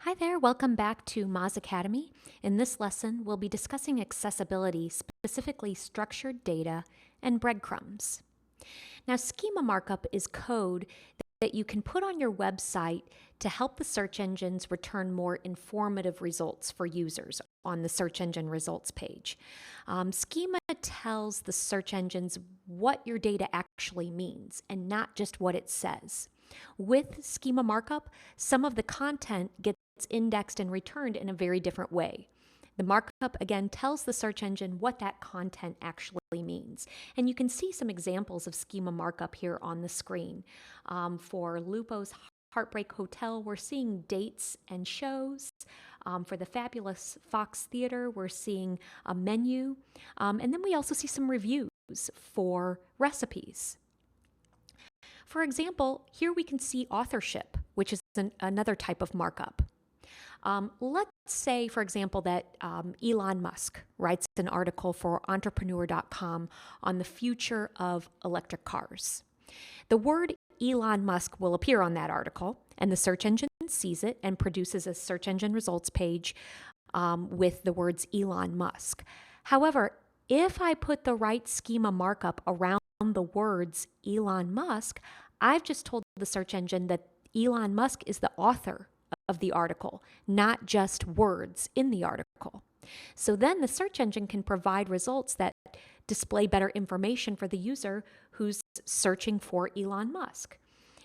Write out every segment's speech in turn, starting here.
Hi there, welcome back to Moz Academy. In this lesson, we'll be discussing accessibility, specifically structured data and breadcrumbs. Now, schema markup is code that you can put on your website to help the search engines return more informative results for users on the search engine results page. Schema tells the search engines what your data actually means and not just what it says. With schema markup, some of the content gets indexed and returned in a very different way. The markup, again, tells the search engine what that content actually means. And you can see some examples of schema markup here on the screen. For Lupo's Heartbreak Hotel, we're seeing dates and shows. For the Fabulous Fox Theater, we're seeing a menu. And then we also see some reviews for recipes. For example, here we can see authorship, which is another type of markup. Let's say, for example, that Elon Musk writes an article for entrepreneur.com on the future of electric cars. The word Elon Musk will appear on that article, and the search engine sees it and produces a search engine results page with the words Elon Musk. However, if I put the right schema markup around the words Elon Musk, I've just told the search engine that Elon Musk is the author of the article, not just words in the article. So then the search engine can provide results that display better information for the user who's searching for Elon Musk.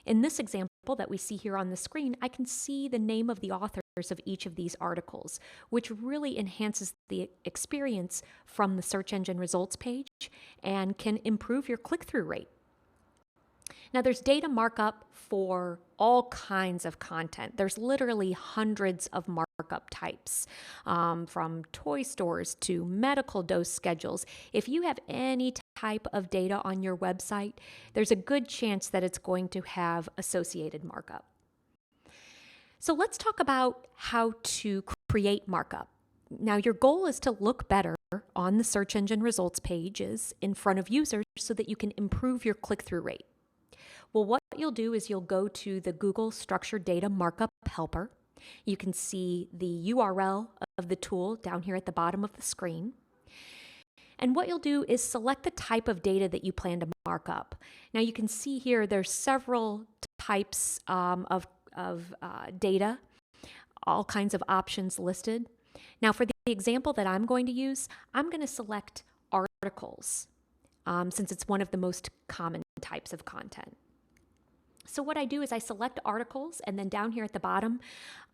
In this example that we see here on the screen, I can see the name of the authors of each of these articles, which really enhances the experience from the search engine results page and can improve your click-through rate. Now, there's data markup for all kinds of content. There's literally hundreds of markup types, from toy stores to medical dose schedules. If you have any type of data on your website, there's a good chance that it's going to have associated markup. So let's talk about how to create markup. Now, your goal is to look better on the search engine results pages in front of users so that you can improve your click-through rate. Well, what you'll do is you'll go to the Google Structured Data Markup Helper. You can see the URL of the tool down here at the bottom of the screen. And what you'll do is select the type of data that you plan to mark up. Now, you can see here there's several types of data, all kinds of options listed. Now, for the example that I'm going to use, I'm going to select articles since it's one of the most common types of content. So what I do is I select articles, and then down here at the bottom,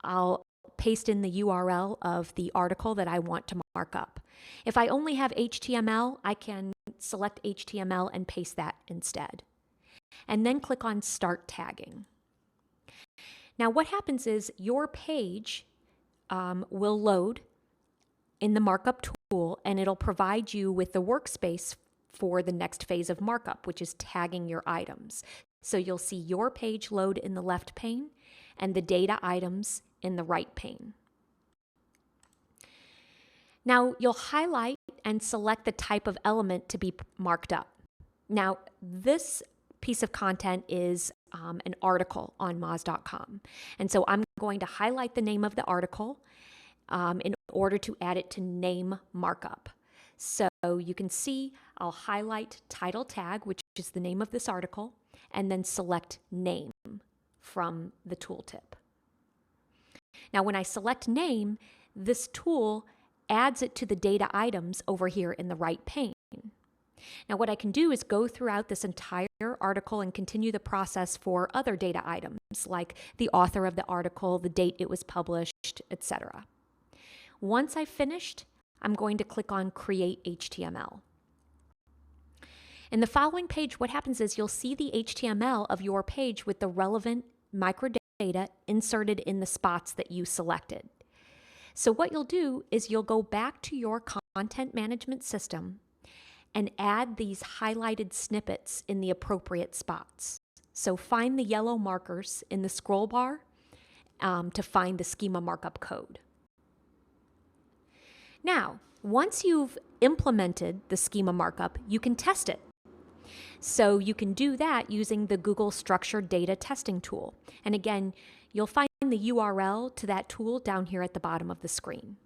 I'll paste in the URL of the article that I want to mark up. If I only have HTML, I can select HTML and paste that instead. And then click on Start Tagging. Now what happens is your page will load in the markup tool, and it'll provide you with the workspace for the next phase of markup, which is tagging your items. So you'll see your page load in the left pane and the data items in the right pane. Now you'll highlight and select the type of element to be marked up. Now this piece of content is an article on Moz.com. And so I'm going to highlight the name of the article in order to add it to name markup. So you can see I'll highlight title tag, which is the name of this article, and then select name from the tooltip. Now, when I select name, this tool adds it to the data items over here in the right pane. Now, what I can do is go throughout this entire article and continue the process for other data items, like the author of the article, the date it was published, etc. Once I've finished, I'm going to click on Create HTML. In the following page, what happens is you'll see the HTML of your page with the relevant microdata inserted in the spots that you selected. So what you'll do is you'll go back to your content management system and add these highlighted snippets in the appropriate spots. So find the yellow markers in the scroll bar to find the schema markup code. Now, once you've implemented the schema markup, you can test it. So you can do that using the Google Structured Data Testing tool. And again, you'll find find the URL to that tool down here at the bottom of the screen.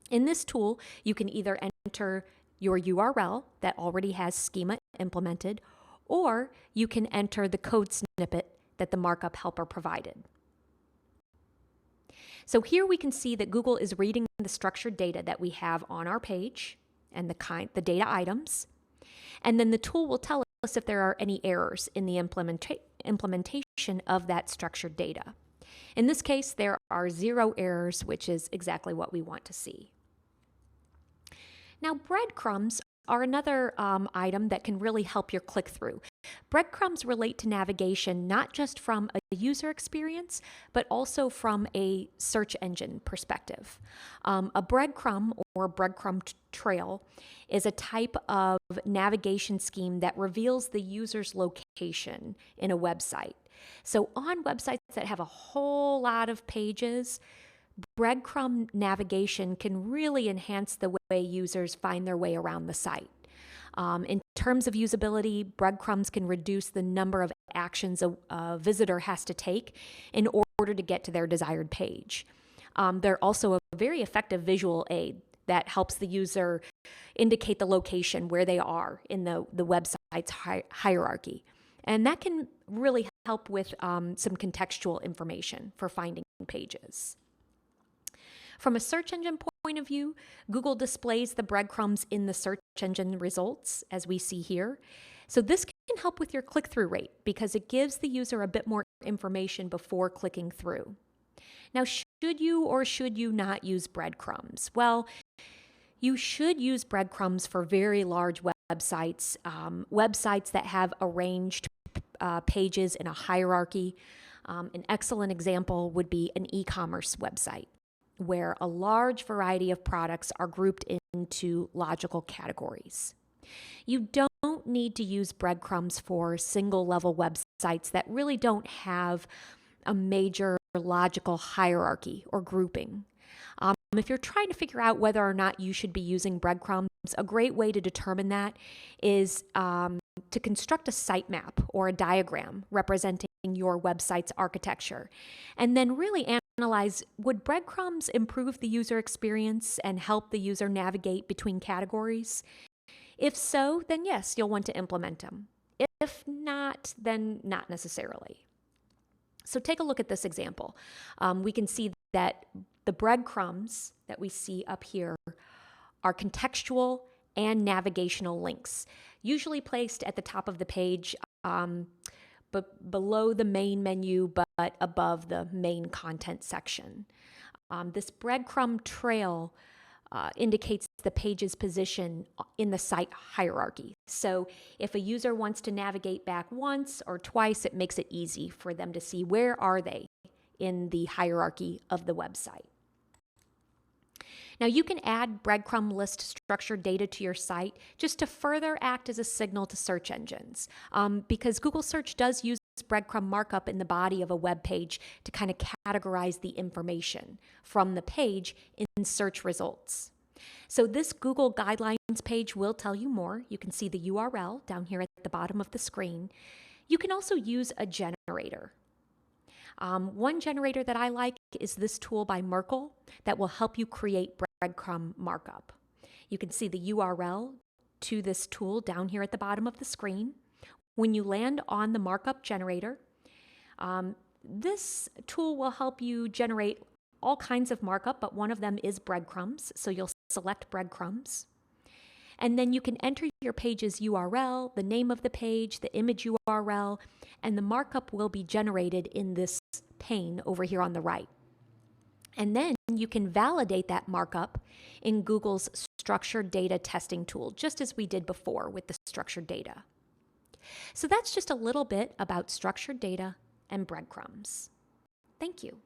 In this tool, you can either enter your URL that already has schema implemented, or you can enter the code snippet that the markup helper provided. So here we can see that Google is reading the structured data that we have on our page and the data items. And then the tool will tell us if there are any errors in the implementation of that structured data. In this case, there are 0 errors, which is exactly what we want to see. Now, breadcrumbs are another item that can really help your click-through. Breadcrumbs relate to navigation not just from a user experience, but also from a search engine perspective. A breadcrumb or breadcrumb trail is a type of navigation scheme that reveals the user's location in a website. So on websites that have a whole lot of pages, breadcrumb navigation can really enhance the way users find their way around the site. In terms of usability, breadcrumbs can reduce the number of actions a visitor has to take in order to get to their desired page. They're also a very effective visual aid that helps the user indicate the location where they are in the website's hierarchy. And that can really help with some contextual information for finding pages. From a search engine point of view, Google displays the breadcrumbs in the search engine results, as we see here. So this can help with your click-through rate because it gives the user a bit more information before clicking through. Now, should you or should you not use breadcrumbs? Well, you should use breadcrumbs for very large websites, websites that have arranged pages in a hierarchy. An excellent example would be an e-commerce website, where a large variety of products are grouped into logical categories. You don't need to use breadcrumbs for single-level websites that really don't have a major logical hierarchy or grouping. If you're trying to figure out whether or not you should be using breadcrumbs, a great way to determine that is to construct a sitemap or a diagram representing your website's architecture, and then really analyze, would breadcrumbs improve the user experience and help the user navigate between categories? If so, then yes, you'll want to implement them. If not, then not necessarily. So take a look at this example. We can see that the breadcrumbs that we see up here are contextual and navigational links, usually placed at the top of the page, but below the main menu, but above the main content section. This breadcrumb trail indicates the page's position in the site hierarchy. So if a user wants to navigate back once or twice, it makes it easy for them to see where are they in the hierarchy of the website. Now, you can add breadcrumb list structured data to your site just to further act as a signal to search engines, because Google Search does use breadcrumb markup in the body of a web page to kind of categorize the information from the page in search results. So this Google Guidelines page will tell you more. You can see the URL down here at the bottom of the screen. You can also use a generator. One generator that I like is this tool by Merkle that will help you create breadcrumb markup. You can see the URL to this tool down here at the bottom of the screen. When you land on the markup generator, this tool will help you generate all kinds of markup, but one of them is breadcrumbs, so you'll select breadcrumbs. And then you can enter your page's URL, the name of the page, the image URL, and the markup will be generated in this pane over here on the right. And then you can validate that markup in Google's structured data testing tool, just as we did before with the structured data. So that's just a little bit about structured data and breadcrumbs. Thank you.